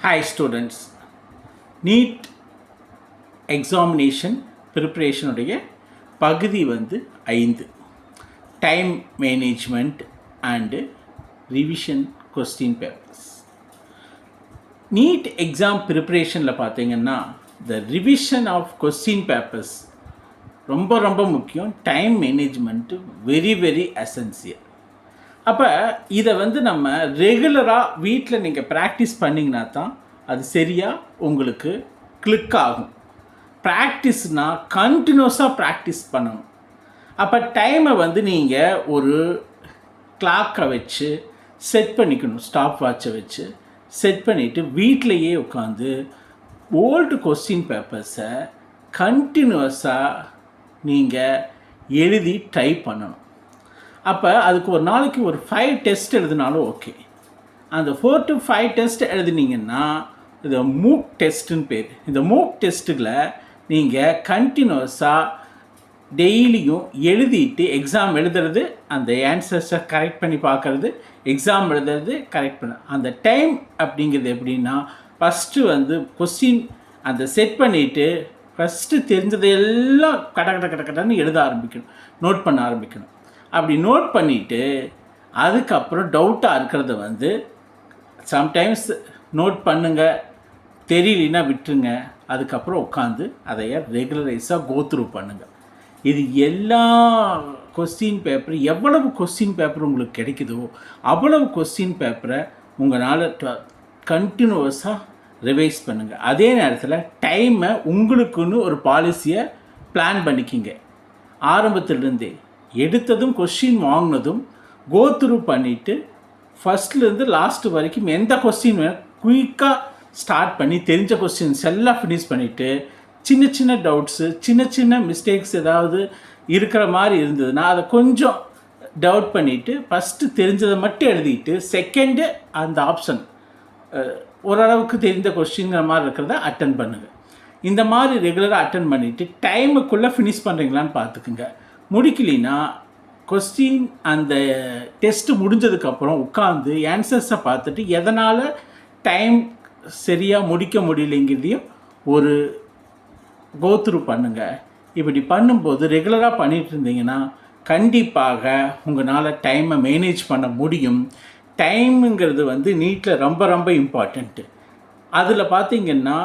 Hi students, NEET examination preparation உடைய பகுதி வந்து 5 time management and revision question papers. NEET exam preparationல பார்த்தீங்கன்னா the revision of question papers ரொம்ப முக்கியம். Time management very essential. அப்போ இதை வந்து நம்ம ரெகுலராக வீட்டில் நீங்கள் ப்ராக்டிஸ் பண்ணிங்கன்னா தான் அது சரியாக உங்களுக்கு கிளிக் ஆகும். ப்ராக்டிஸ்னால் கண்டினியூஸாக ப்ராக்டிஸ் பண்ணணும். அப்போ டைமை வந்து நீங்கள் ஒரு கிளாக்கை வச்சு செட் பண்ணிக்கணும். ஸ்டாப் வாட்சை வச்சு செட் பண்ணிவிட்டு வீட்டிலையே உட்காந்து ஓல்டு கொஸ்டின் பேப்பர்ஸை கண்டினியூஸாக நீங்கள் எழுதி ட்ரை பண்ணணும். அப்போ அதுக்கு ஒரு நாளைக்கு ஒரு 5 டெஸ்ட் எழுதினாலும் ஓகே. அந்த 4 to 5 டெஸ்ட் எழுதினீங்கன்னா இது மூக் டெஸ்ட்டுன்னு பேர். இந்த மூக் டெஸ்ட்டில் நீங்கள் கண்டினியூஸாக டெய்லியும் எழுதிட்டு எக்ஸாம் எழுதுறது, அந்த ஆன்சர்ஸை கரெக்ட் பண்ணி பார்க்குறது, எக்ஸாம் எழுதுறது, கரெக்ட் பண்ண அந்த டைம் அப்படிங்கிறது எப்படின்னா ஃபஸ்ட்டு வந்து கொஸ்டின் அந்த செட் பண்ணிவிட்டு ஃபஸ்ட்டு தெரிஞ்சதையெல்லாம் கடன்னு எழுத ஆரம்பிக்கணும், நோட் பண்ண ஆரம்பிக்கணும். அப்படி நோட் பண்ணிவிட்டு அதுக்கப்புறம் டவுட்டாக இருக்கிறத வந்து சம்டைம்ஸ் நோட் பண்ணுங்கள், தெரியலனா விட்டுருங்க. அதுக்கப்புறம் உட்காந்து அதைய ரெகுலரைஸாக கோத்ரூ பண்ணுங்கள். இது எல்லா கொஸ்டின் பேப்பர், எவ்வளவு கொஸ்டின் பேப்பர் உங்களுக்கு கிடைக்குதோ அவ்வளவு கொஸ்டின் பேப்பரை உங்களால் கண்டினியூஸாக ரிவைஸ் பண்ணுங்கள். அதே நேரத்தில் டைமை உங்களுக்குன்னு ஒரு பாலிசியை பிளான் பண்ணிக்கிங்க. ஆரம்பத்திலிருந்தே எடுத்ததும் கொஸ்டின் வாங்கினதும் கோத்ரூ பண்ணிவிட்டு ஃபஸ்ட்லேருந்து லாஸ்ட் வரைக்கும் எந்த கொஸ்டின் குயிக்காக ஸ்டார்ட் பண்ணி தெரிஞ்ச கொஸ்டின்ஸ் எல்லாம் ஃபினிஷ் பண்ணிவிட்டு சின்ன டவுட்ஸு, சின்ன மிஸ்டேக்ஸ் ஏதாவது இருக்கிற மாதிரி இருந்ததுன்னா அதை கொஞ்சம் டவுட் பண்ணிவிட்டு ஃபஸ்ட்டு தெரிஞ்சதை மட்டும் எழுதிட்டு செகண்டு அந்த ஆப்ஷன் ஓரளவுக்கு தெரிந்த கொஸ்டின்கிற மாதிரி இருக்கிறத அட்டன் பண்ணுங்கள். இந்த மாதிரி ரெகுலராக அட்டன் பண்ணிவிட்டு டைமுக்குள்ளே ஃபினிஷ் பண்ணுறீங்களான்னு பார்த்துக்குங்க. முடிக்கலினா கொஸ்டின் அந்த டெஸ்ட்டு முடிஞ்சதுக்கப்புறம் உட்காந்து ஆன்சர்ஸை பார்த்துட்டு எதனால் டைம் சரியாக முடிக்க முடியலைங்கிறதையும் ஒரு கோத்ரூ பண்ணுங்கள். இப்படி பண்ணும்போது ரெகுலராக பண்ணிகிட்டு இருந்தீங்கன்னா கண்டிப்பாக உங்களால் டைமை மேனேஜ் பண்ண முடியும். டைமுங்கிறது வந்து நீட்டில் ரொம்ப இம்பார்ட்டண்ட்டு. அதில் பார்த்திங்கன்னா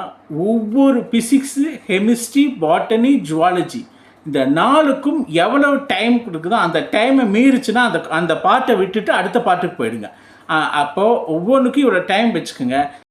ஒவ்வொரு ஃபிசிக்ஸு, கெமிஸ்ட்ரி, பாட்டனி, ஜுவாலஜி இந்த 4க்கும் எவ்வளவு டைம் கொடுக்குதோ அந்த டைமை மீறிச்சுன்னா அந்த பாட்டை விட்டுட்டு அடுத்த பாட்டுக்கு போயிடுங்க. அப்போது ஒவ்வொன்றுக்கும் இவ்வளோ டைம் வச்சுக்கோங்க.